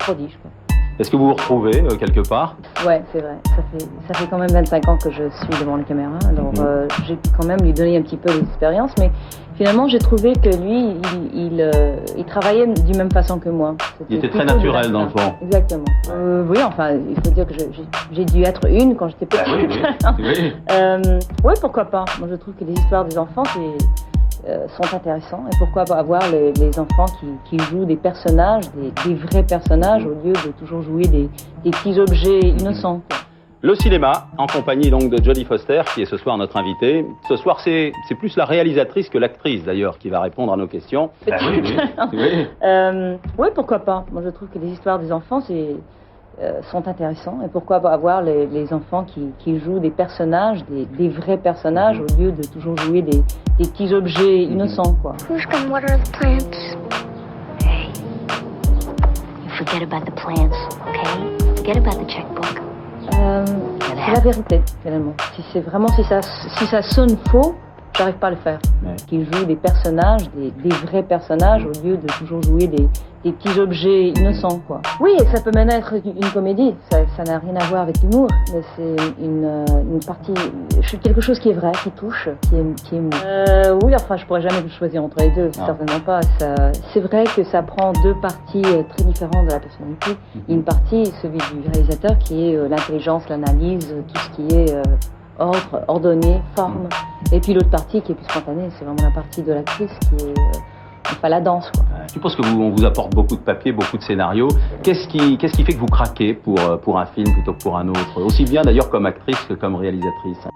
prodige, quoi. Est-ce que vous vous retrouvez quelque part? Ouais, c'est vrai. Ça fait quand même 25 ans que je suis devant la caméra. Alors, j'ai pu quand même lui donner un petit peu d'expérience. Mais finalement, j'ai trouvé que lui, il travaillait du même façon que moi. Il était très naturel dans le fond. Exactement. Oui, enfin, il faut dire que j'ai dû être une quand j'étais petite. Oui. Oui, pourquoi pas. Moi, je trouve que les histoires des enfants, sont intéressants. Et pourquoi pas avoir les enfants qui jouent des personnages, des vrais personnages, au lieu de toujours jouer des petits objets innocents, quoi. Le cinéma, en compagnie donc de Jodie Foster, qui est ce soir notre invitée. Ce soir, c'est plus la réalisatrice que l'actrice, d'ailleurs, qui va répondre à nos questions. Oui, pourquoi pas. Moi, je trouve que les histoires des enfants, sont intéressants. Et pourquoi pas avoir les enfants qui jouent des personnages, des vrais personnages, au lieu de toujours jouer des petits objets innocents, quoi. Who's gonna water the plants? Hey, you forget about the plants, okay? Forget about the checkbook. C'est la vérité, finalement. Si ça sonne faux, j'arrive pas à le faire. Ouais. Qu'ils jouent des personnages, des vrais personnages, au lieu de toujours jouer des petits objets innocents, quoi. Oui, ça peut même être une comédie. Ça n'a rien à voir avec l'humour, mais c'est une partie, quelque chose qui est vrai, qui touche, qui est mou. Oui, enfin, je pourrais jamais choisir entre les deux, certainement pas. C'est vrai que ça prend deux parties très différentes de la personnalité. Une partie, celui du réalisateur, qui est l'intelligence, l'analyse, tout ce qui est ordre, ordonné, forme. Et puis l'autre partie qui est plus spontanée, c'est vraiment la partie de l'actrice qui est enfin la danse, quoi. Je suppose qu'on vous apporte beaucoup de papiers, beaucoup de scénarios. Qu'est-ce qui fait que vous craquez pour un film plutôt que pour un autre? Aussi bien d'ailleurs comme actrice que comme réalisatrice.